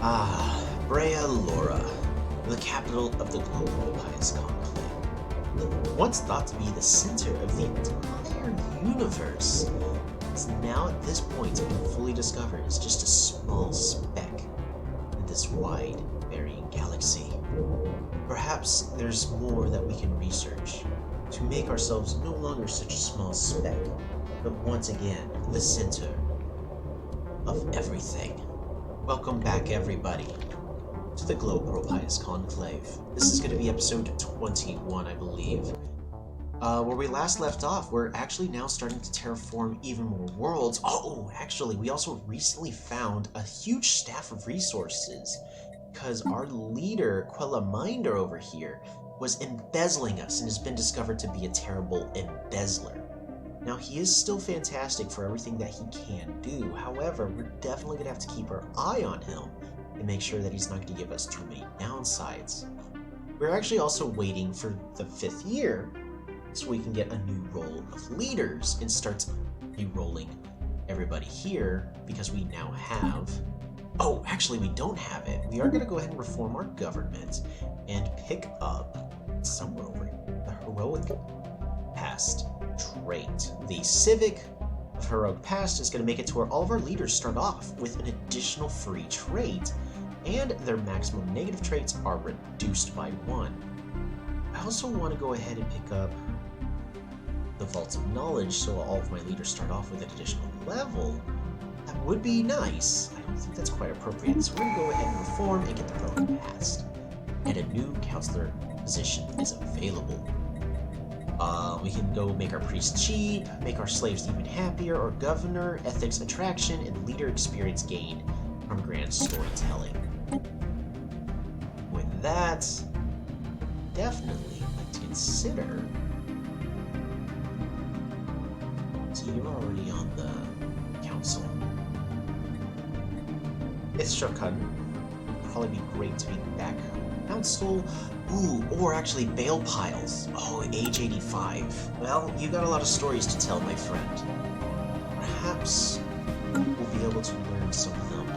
Ah, Brea Laura, the capital of the Glowpearls conclave. Once thought to be the center of the entire universe, it's now at this point been fully discovered as just a small speck in this wide, varying galaxy. Perhaps there's more that we can research to make ourselves no longer such a small speck, but once again, the center of everything. Welcome back, everybody, to the Glowpearls conclave. This is going to be episode 21, I believe. Where we last left off, we're actually now starting to terraform even more worlds. Oh, actually, we also recently found a huge staff of resources because our leader, Quella Minder over here, was embezzling us and has been discovered to be a terrible embezzler. Now, he is still fantastic for everything that he can do. However, we're definitely going to have to keep our eye on him and make sure that he's not going to give us too many downsides. We're actually also waiting for the 5th year so we can get a new role of leaders and start re-rolling everybody here because we now have... Oh, actually, we don't have it. We are going to go ahead and reform our government and pick up somewhere over here, the heroic past trait. The civic of heroic past is going to make it to where all of our leaders start off with an additional free trait, and their maximum negative traits are reduced by 1. I also want to go ahead and pick up the Vault of Knowledge, so all of my leaders start off with an additional level. That would be nice. I don't think that's quite appropriate, so we're going to go ahead and reform and get the heroic past. And a new counselor position is available. We can go make our priests cheap, make our slaves even happier, or governor, ethics attraction, and leader experience gained from grand storytelling. With that, definitely like to consider. So you're already on the council. It's Shokan. It'd probably be great to be back on council. Ooh, or actually Glowpearls. Oh, age 85. Well, you got a lot of stories to tell, my friend. Perhaps we'll be able to learn some of them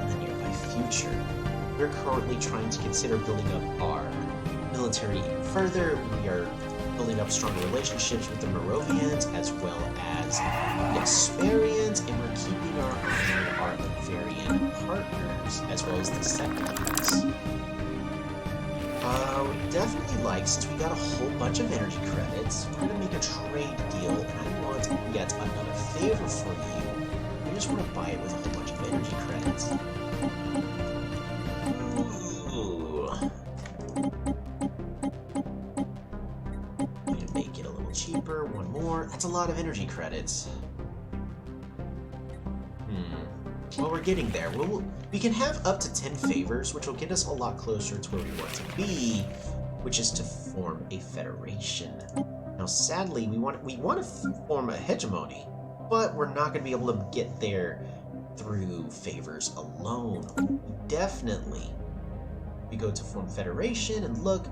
in the nearby future. We're currently trying to consider building up our military even further. We are building up stronger relationships with the Moravians as well as Experience, and we're keeping our eye on our Avarian partners as well as the Sectors. Definitely like, since we got a whole bunch of energy credits, we're gonna make a trade deal, and I want yet another favor for you. I just want to buy it with a whole bunch of energy credits. Ooh. I'm gonna make it a little cheaper. One more. That's a lot of energy credits. Well, we're getting there. We can have up to 10 favors, which will get us a lot closer to where we want to be, which is to form a federation. Now, sadly, we want to form a hegemony, but we're not going to be able to get there through favors alone. Definitely, we go to form federation, and look,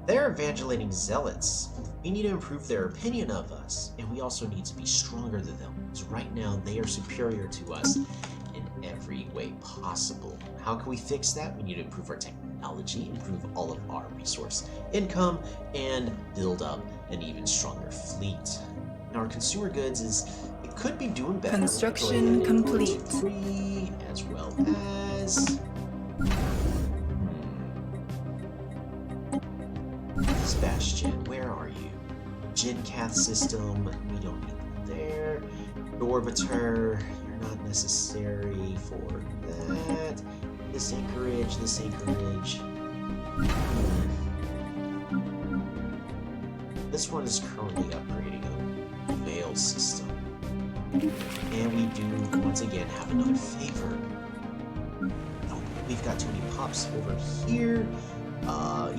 they're evangelizing zealots. We need to improve their opinion of us, and we also need to be stronger than them, because right now they are superior to us in every way possible. How can we fix that? We need to improve our technology, improve all of our resource income, and build up an even stronger fleet. Now, our consumer goods it could be doing better. Construction complete. Free, as well as Sebastian, where are you? Gencath system, we don't need that there. Orbiter, you're not necessary for that. This anchorage. This one is currently upgrading a veil system. And we do, once again, have another favor. Oh, we've got too many pops over here.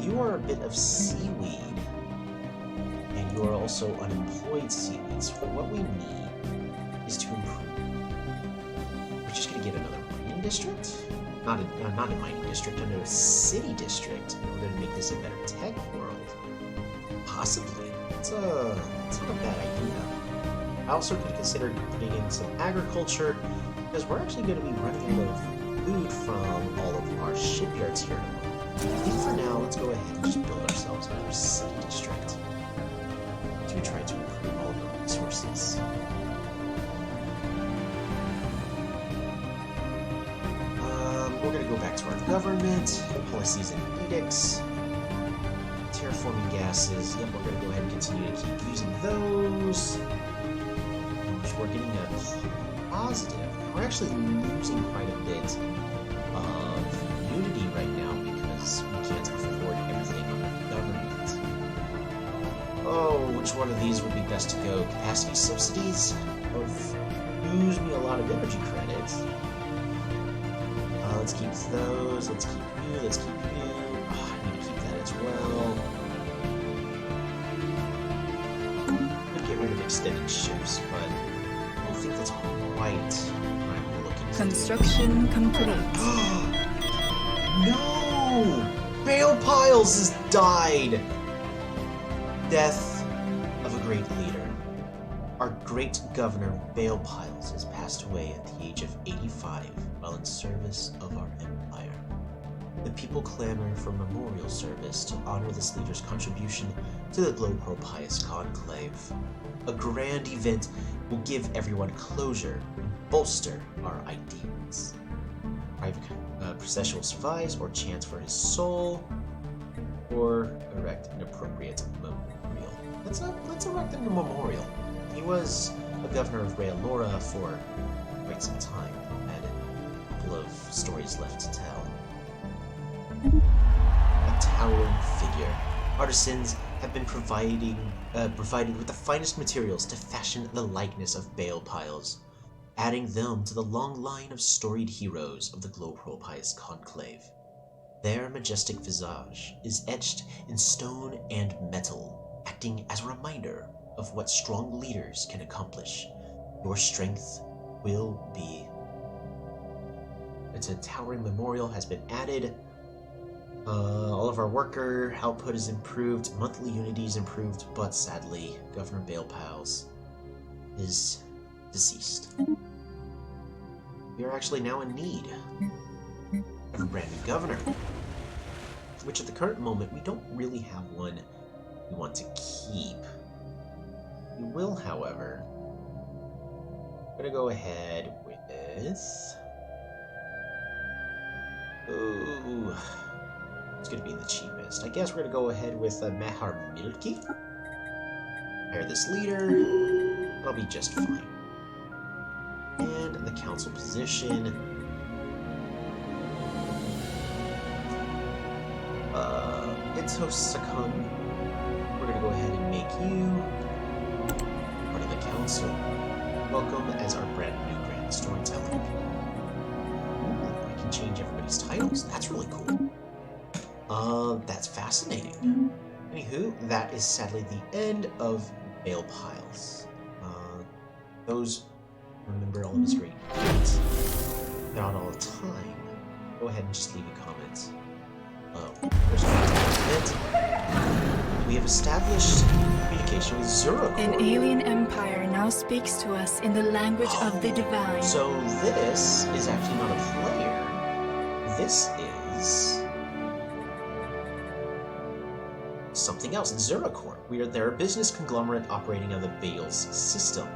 You are a bit of seaweed. And you are also unemployed seaweed. So what we need is to improve. We're just going to get another mining district? Not a mining district, another city district in order to make this a better tech world. Possibly. It's not a bad idea. I also could consider putting in some agriculture, because we're actually going to be running out of food from all of our shipyards here. I think for now, let's go ahead and just build ourselves another city district to try to improve all of the resources. We're going to go back to our government, policies and edicts, terraforming gases. Yep, we're going to go ahead and continue to keep using those. We're getting a positive. We're actually losing quite a bit of unity right now because we can't afford everything on our government. Oh, which one of these would be best to go? Capacity subsidies? Both lose me a lot of energy credits. Let's keep those. Let's keep you. Let's keep you. Oh, I need to keep that as well. I'm gonna get rid of extended ships, but I don't think that's quite what I'm looking for. Construction complete. No! Glowpearls has died! Death of a great leader. Our great governor, Glowpearls, has passed away at the age of 85 while in service of our empire. The people clamor for memorial service to honor this leader's contribution to the Glowpearls Conclave. A grand event will give everyone closure and bolster our ideals. Private processional survives or chants for his soul, or erect an appropriate memorial. Let's erect a memorial. He was a governor of Rhea Laura for quite some time, had a couple of stories left to tell. A towering figure. Artisans have been provided with the finest materials to fashion the likeness of Glowpearls, adding them to the long line of storied heroes of the Glowpearls Conclave. Their majestic visage is etched in stone and metal, acting as a reminder of what strong leaders can accomplish. Your strength will be. It's a towering memorial has been added. All of our worker output is improved, monthly unity is improved, but sadly, Governor Glowpearls is deceased. We are actually now in need of a brand new governor, which at the current moment, we don't really have one we want to keep. We will, however, I'm gonna go ahead with, ooh, it's gonna be the cheapest. I guess we're gonna go ahead with Mahar Milky. Hire this leader. That'll be just fine. And the council position. Ito Sakun. We're gonna go ahead and make you part of the council. Welcome as our brand new grand storyteller. Ooh, I can change everybody's titles. That's really cool. That's fascinating. Anywho, that is sadly the end of Glowpearls. Those remember all of his great deeds. Not all the time. Go ahead and just leave a comment. There's we have established communication with Zurich. An alien empire now speaks to us in the language of the divine. So this is actually not a player. This is something else. Zuracorp. They're a business conglomerate operating on the Bales system,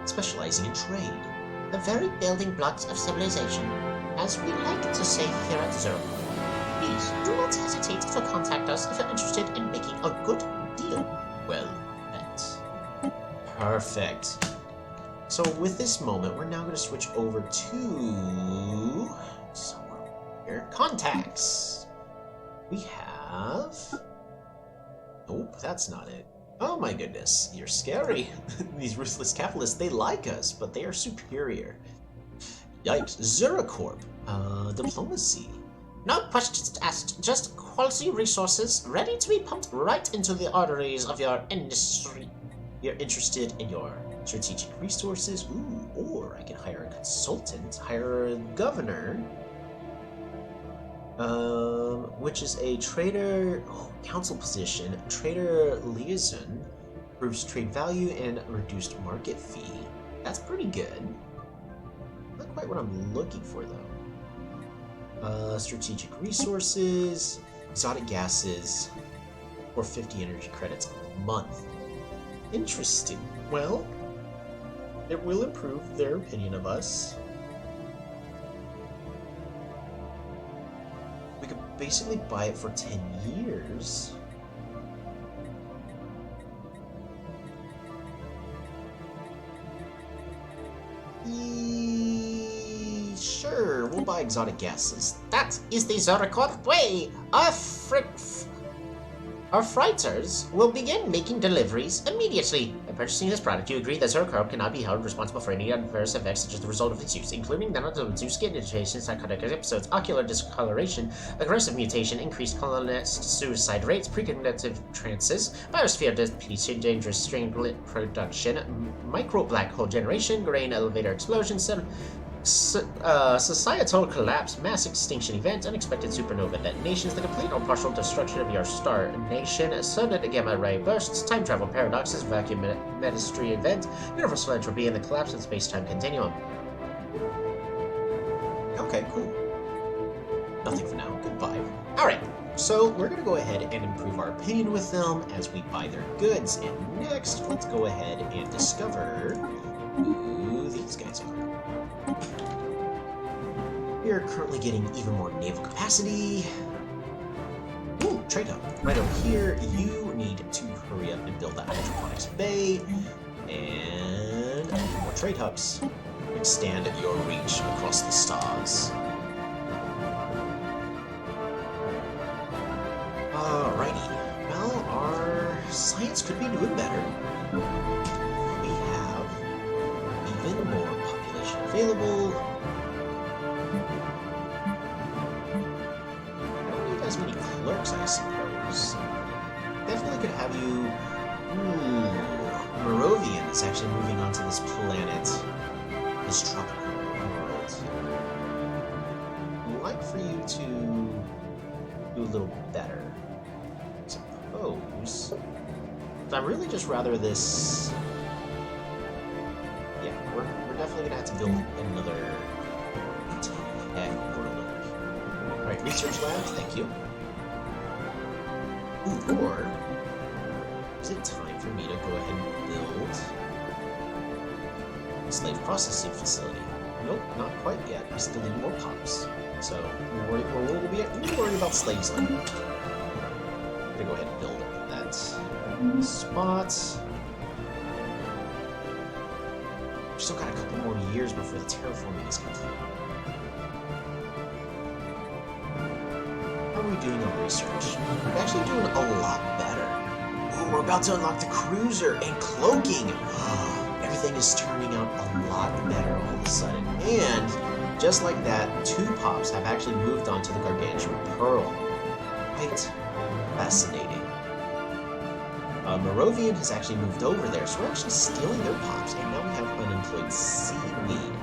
specializing in trade. The very building blocks of civilization, as we like to say here at Zuracorp. Please do not hesitate to contact us if you're interested in making a good deal. Well met. Perfect. So with this moment, we're now going to switch over to somewhere here. Contacts. We have. Nope, that's not it. Oh my goodness, you're scary. These ruthless capitalists, they like us, but they are superior. Yikes. Zuracorp. Diplomacy. No questions asked, just quality resources ready to be pumped right into the arteries of your industry. You're interested in your strategic resources? Ooh, or I can hire a consultant, hire a governor, which is a trader council position. Trader liaison, improves trade value and reduced market fee. That's pretty good. Not quite what I'm looking for though. Strategic resources, exotic gases, or 50 energy credits a month. Interesting. Well, it will improve their opinion of us. We could basically buy it for 10 years. Sure, we'll buy exotic gases. That is the Zeracor way. Our freighters will begin making deliveries immediately. By purchasing this product, you agree that Zeracor cannot be held responsible for any adverse effects such as the result of its use, including non-adaptive skin irritation, psychotic episodes, ocular discoloration, aggressive mutation, increased colonist suicide rates, precognitive trances, biosphere depletion, dangerous strain production, micro black hole generation, grain elevator explosion, societal collapse, mass extinction event, unexpected supernova detonations, the complete or partial destruction of your star nation, sudden gamma ray bursts, time travel paradoxes, vacuum ministry event, universal entropy, and the collapse of the space-time continuum. Okay, cool. Nothing for now. Goodbye. Alright, so we're going to go ahead and improve our opinion with them as we buy their goods. And next, let's go ahead and discover who these guys are. We are currently getting even more naval capacity. Ooh, trade hub. Right over here, you need to hurry up and build that hydroponics bay. And more trade hubs. Extend your reach across the stars. Alrighty. Well, our science could be doing better. We have even more population available. As many clerks, I suppose. Definitely could have you. Moravian is actually moving onto this planet, this tropical world. I'd like for you to do a little better, I suppose. But I'd really just rather this. Yeah, we're definitely gonna have to build another tech world. Alright, research lab, thank you. Ooh, or is it time for me to go ahead and build a slave processing facility? Nope, not quite yet. I still need more pops. So we'll worry about slaves later. I'm gonna go ahead and build that spot. We've still got a couple more years before the terraforming is complete. How are we doing on research? We're actually doing a lot better. Ooh, we're about to unlock the cruiser and cloaking. Everything is turning out a lot better all of a sudden. And just like that, 2 pops have actually moved on to the gargantuan pearl. Quite fascinating. Moravian has actually moved over there, so we're actually stealing their pops, and now we have unemployed seaweed.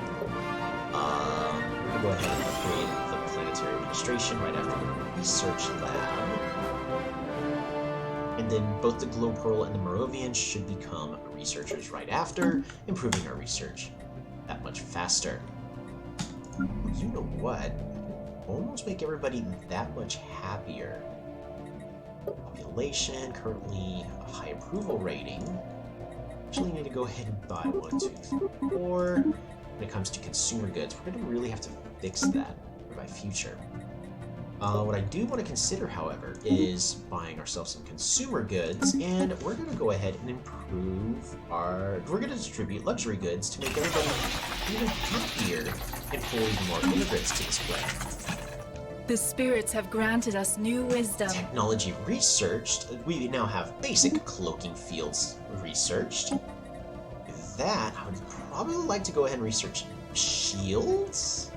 We're gonna go ahead and upgrade the planetary administration right after the research lab. And then both the Glowpearl and the Moravian should become researchers right after, improving our research that much faster. You know what? Almost make everybody that much happier. Population, currently a high approval rating. Actually need to go ahead and buy 1, 2, 3, 4. When it comes to consumer goods, we're going to really have to fix that for my future. What I do want to consider, however, is buying ourselves some consumer goods, and we're going to go ahead and improve our... We're going to distribute luxury goods to make everybody even happier and pull even more immigrants to this planet. The spirits have granted us new wisdom. Technology researched. We now have basic cloaking fields researched. With that, I would probably like to go ahead and research shields?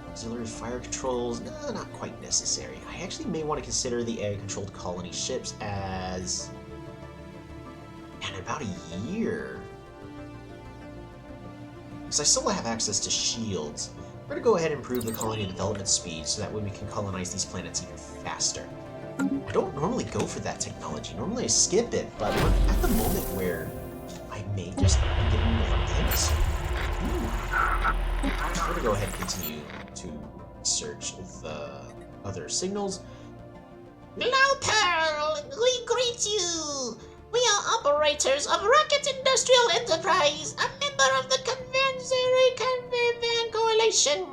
Auxiliary fire controls? No, not quite necessary. I actually may want to consider the AI-controlled colony ships as... in about a year. Because I still have access to shields. We're going to go ahead and improve the colony development speed so that way we can colonize these planets even faster. I don't normally go for that technology. Normally I skip it, but we're at the moment where I may just be getting different things. Ooh. we're gonna go ahead and continue to search the other signals. Glowpearl, we greet you! We are operators of Rocket Industrial Enterprise, a member of the Caravan Coalition.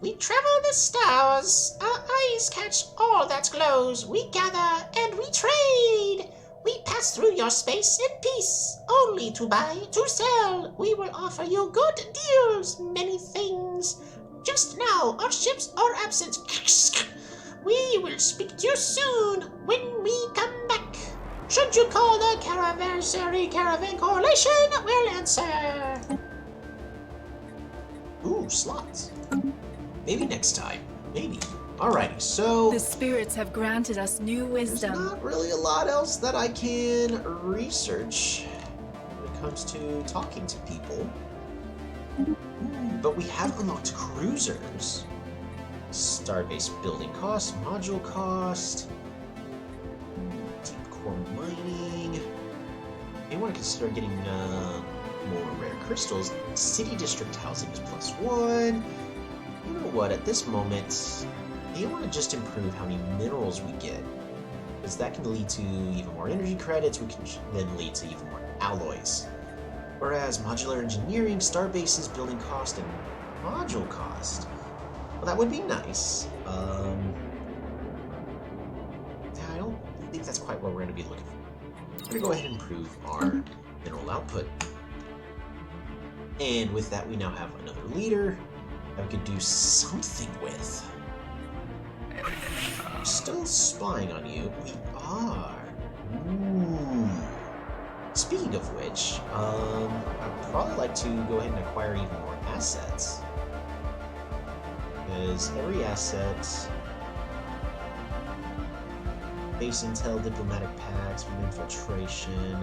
We travel the stars. Our eyes catch all that glows. We gather and we trade. We pass through your space in peace, only to buy, to sell. We will offer you good deals, many things. Just now, our ships are absent. We will speak to you soon when we come back. Should you call the Caravan Coalition, we'll answer. Ooh, slots. Maybe next time. Maybe. Alrighty, so The spirits have granted us new there's wisdom. not really a lot else that I can research when it comes to talking to people. But we have unlocked cruisers. Starbase building cost, module cost, deep core mining. You want to consider getting more rare crystals. City district housing is +1. You know what? At this moment, you want to just improve how many minerals we get, because that can lead to even more energy credits, which can then lead to even more alloys. Whereas modular engineering, starbases, building cost, and module cost, well, that would be nice. Yeah, I don't think that's quite what we're going to be looking for. We're going to go ahead and improve our mineral output. And with that, we now have another leader that we could do something with. We're still spying on you. We are. Ooh. Speaking of which, I'd probably like to go ahead and acquire even more assets. Because every asset, base intel, diplomatic packs, from infiltration,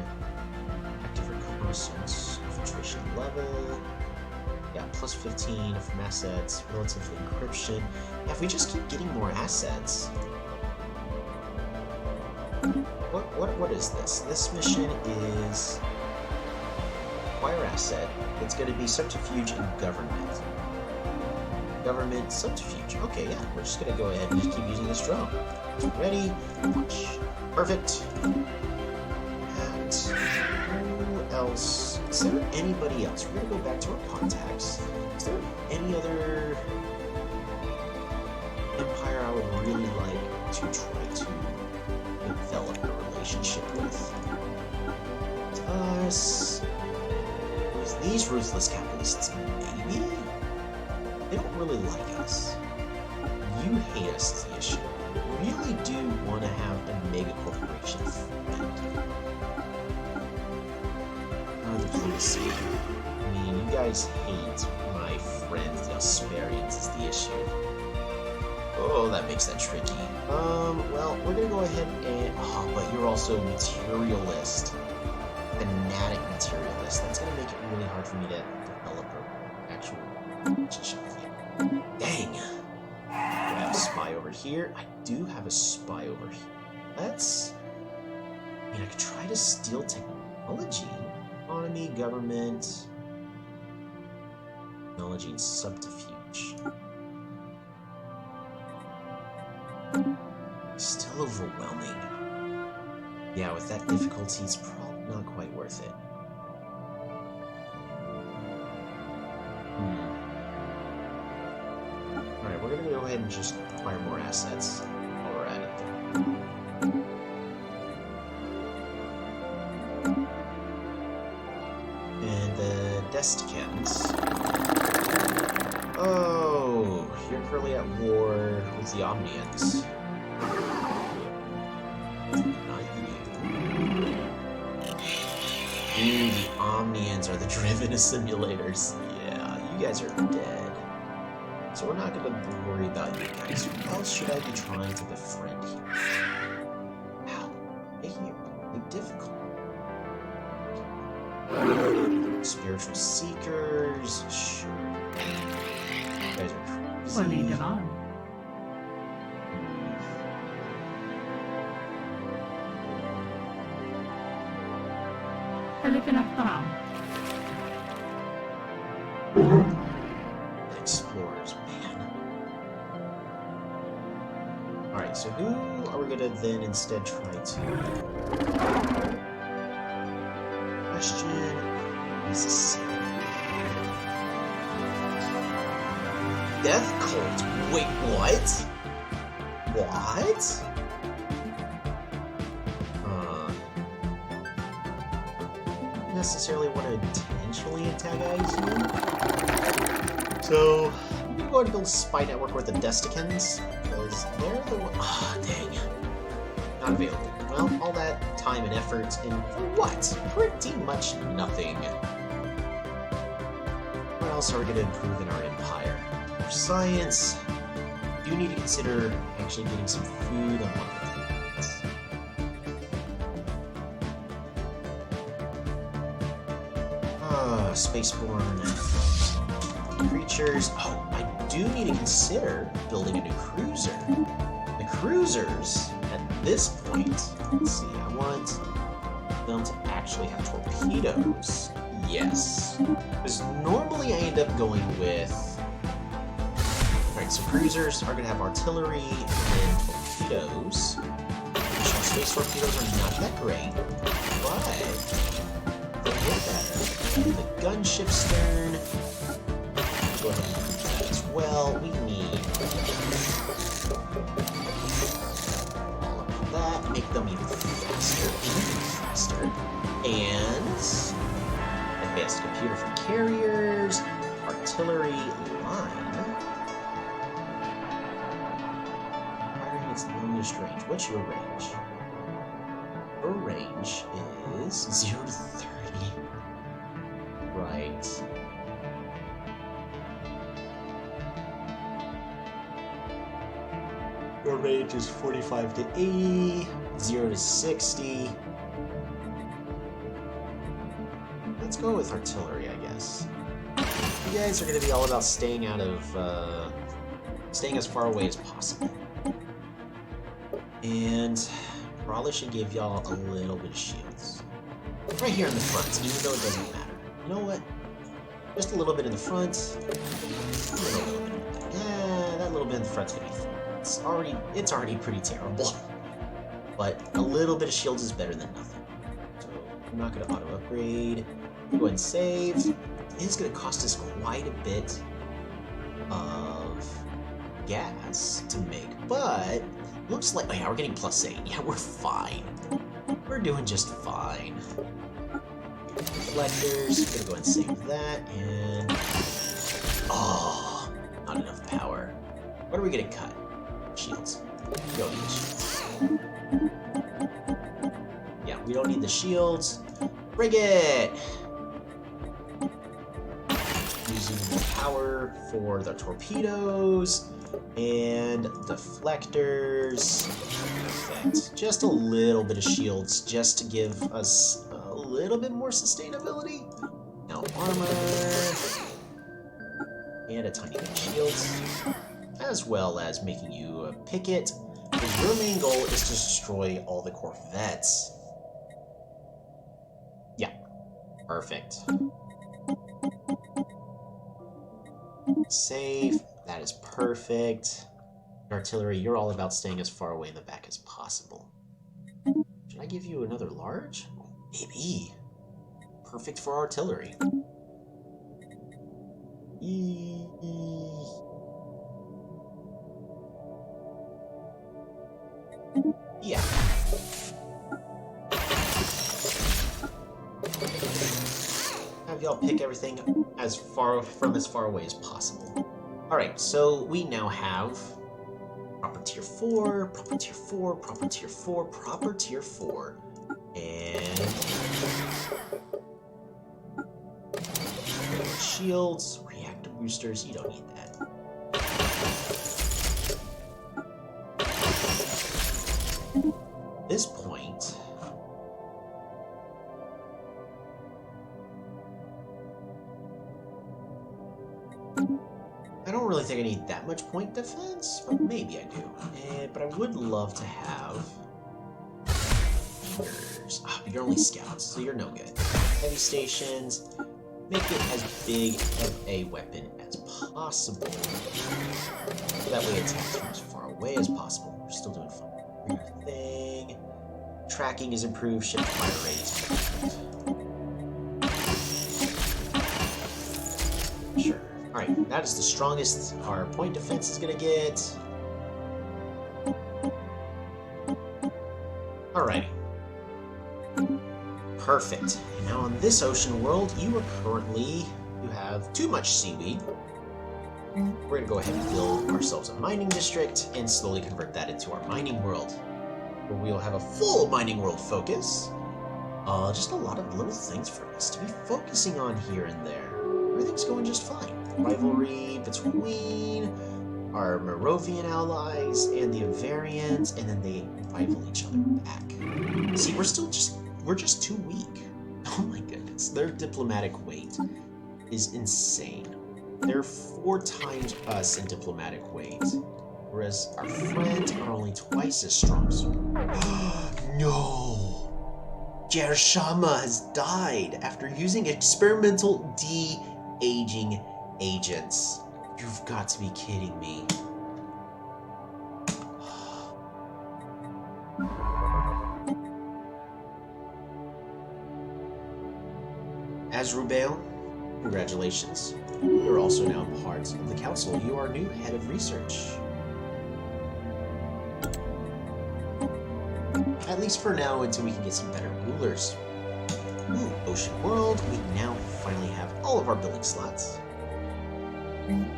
active reconnaissance, infiltration level, yeah, +15 from assets, relative encryption. Yeah, if we just keep getting more assets. What is this? This mission is acquire asset. It's going to be subterfuge and government. Government subterfuge. Okay, yeah, we're just going to go ahead and just keep using this drone. Ready? Launch. Perfect. And who else? Is there anybody else? We're going to go back to our contacts. Is there any other empire I would really like to try to develop a relationship with? Us. With these ruthless capitalists, maybe? They don't really like us. You hate us is the issue. We really do want to have a mega corporation friend. Diplomacy. I mean, you guys hate my friends, the Asperians, is the issue. Oh, that makes that tricky. Well, we're gonna go ahead and... Oh, but you're also a materialist. Fanatic materialist. That's gonna make it really hard for me to develop an actual relationship with you. Dang! Do I have a spy over here? I do have a spy over here. Let's... I mean, I could try to steal technology. Economy, government... Technology and subterfuge. Still overwhelming. Yeah, with that difficulty, it's probably not quite worth it. Alright, we're gonna go ahead and just acquire more assets while we're at it. And the Desticans. Oh, you're currently at war with the Omnians. Not you. Ooh, the Omnians are the driven simulators. Yeah, you guys are dead. So we're not gonna worry about you guys. Who else should I be trying to befriend here? Wow, making it really difficult. Spiritual seekers, sure. You guys are crazy. Next explorers, man. Alright, so who are we gonna then instead try to... Question is this... Death Cult? Wait, what? What? Necessarily want to intentionally antagonize you. So, I'm gonna go ahead and build a spy network with the Desticans, because they're the one. Ah, dang. Not available. Well, all that time and effort, and for what? Pretty much nothing. What else are we gonna improve in our empire? For science, do need to consider actually getting some food on one of the planets. Spaceborne creatures. Oh, I do need to consider building a new cruiser. The cruisers, at this point, let's see, I want them to actually have torpedoes. Yes. Because normally I end up going with... Alright, so cruisers are going to have artillery and then torpedoes. Space torpedoes are not that great, but they'll get better. And the gunship stern. Go ahead and improve that as well. We need all of that. Make them even faster. And advanced computer for carriers. Artillery line. Firing its longest range. What's your range? Your range is 0 to 30. Right. Your range is 45 to 80, 0 to 60. Let's go with artillery, I guess. You guys are going to be all about staying out of, staying as far away as possible. And probably should give y'all a little bit of shields. Right here in the front, even though it doesn't matter. You know what? Just a little bit in the front. A little bit in the back. Yeah, that little bit in the front's gonna be fine. It's already pretty terrible. But a little bit of shields is better than nothing. So I'm not gonna auto upgrade. Go ahead and save. It is gonna cost us quite a bit of gas to make, but looks like, oh yeah, we're getting +8. Yeah, we're fine. We're doing just fine. Reflectors, gonna go ahead and save that, and... Oh, not enough power. What are we gonna cut? Shields. We don't need the shields. Yeah, we don't need the shields. Frigate! Using the power for the torpedoes and deflectors. Perfect. Just a little bit of shields just to give us a little bit more sustainability. Now armor. And a tiny bit of shields. As well as making you a picket. Because your main goal is to destroy all the corvettes. Yeah. Perfect. Save. That is perfect. Artillery, you're all about staying as far away in the back as possible. Should I give you another large? Maybe. Perfect for artillery. Yeah. Have y'all pick everything as far away as possible. Alright, so we now have proper tier 4, proper tier 4, proper tier 4, proper tier 4, and shields, reactor boosters, you don't need that. At this point, I don't really think I need that much point defense, but maybe I do. But I would love to have yours. Ah, but you're only scouts, so you're no good. Heavy stations, make it as big of a weapon as as possible. So that way it attacks from as far away as possible. We're still doing fine. Thing. Tracking is improved. Ship fire rate. Sure. Alright, that is the strongest our point defense is gonna get. Alrighty. Perfect. And now on this ocean world, you have too much seaweed. We're gonna go ahead and build ourselves a mining district and slowly convert that into our mining world, where we'll have a full mining world focus. Just a lot of little things for us to be focusing on here and there. Everything's going just fine. Rivalry between our Merovian allies and the Avarians, and then they rival each other back. See, we're just too weak. Oh my goodness, their diplomatic weight is insane. They're 4 times us in diplomatic weight, whereas our friends are only twice as strong. So... No! Jershama has died after using experimental de-aging agents. You've got to be kidding me. Azrubael, congratulations. You're also now part of the council. You are new head of research. At least for now, until we can get some better rulers. Ooh, Ocean World. We now finally have all of our building slots. Into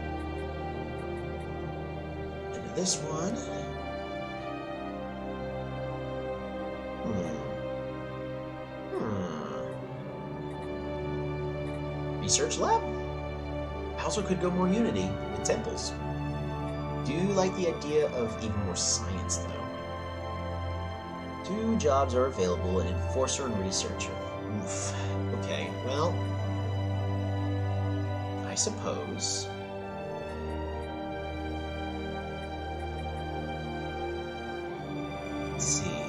this one. Research lab? I also could go more Unity with temples. Do like the idea of even more science, though. 2 jobs are available, an enforcer and researcher. Oof. Okay, well, I suppose. Let's see.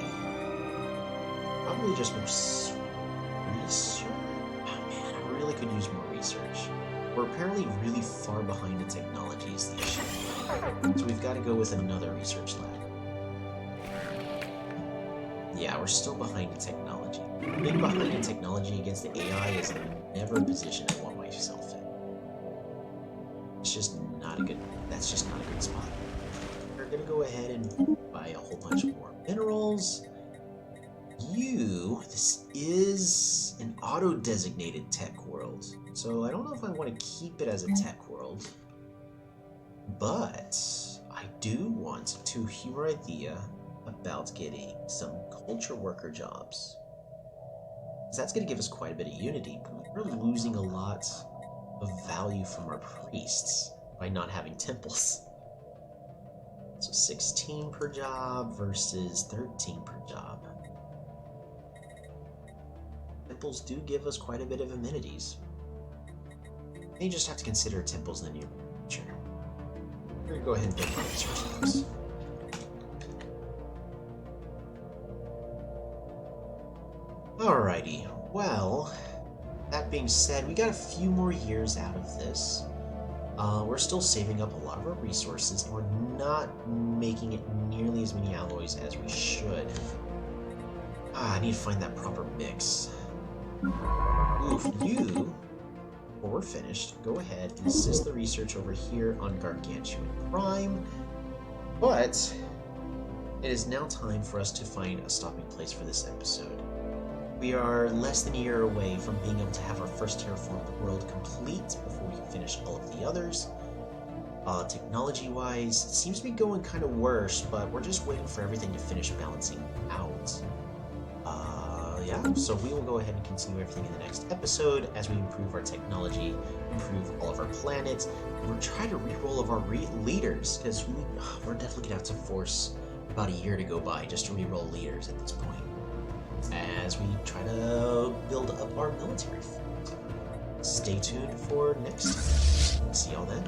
Probably just more research. Oh man, I really could use more research. We're apparently really far behind in technologies this year, so we've got to go with another research lab. Yeah, we're still behind in technology. Being behind in technology against the AI is never a position I want myself in. It's just not a good. That's just not a good spot. We're gonna go ahead and buy a whole bunch more minerals. This is an auto-designated tech world, so I don't know if I want to keep it as a tech world, but I do want to humor idea about getting some culture worker jobs. Because that's going to give us quite a bit of unity, but we're losing a lot of value from our priests by not having temples. So 16 per job versus 13 per job. Temples do give us quite a bit of amenities. You just have to consider temples in the near future. We're going to go ahead and build our research labs. Alrighty, well, that being said, we got a few more years out of this. We're still saving up a lot of our resources, and we're not making it nearly as many alloys as we should. I need to find that proper mix. Oof, you, before we're finished, go ahead and assist the research over here on Gargantuan Prime, but it is now time for us to find a stopping place for this episode. We are less than a year away from being able to have our first terraformed world complete before we can finish all of the others. Technology-wise, it seems to be going kind of worse, but we're just waiting for everything to finish balancing out. Yeah, so we will go ahead and continue everything in the next episode as we improve our technology, improve all of our planets, and we're trying to re-roll of our leaders, because we're definitely going to have to force about a year to go by just to re-roll leaders at this point, as we try to build up our military. Stay tuned for next time. See y'all then.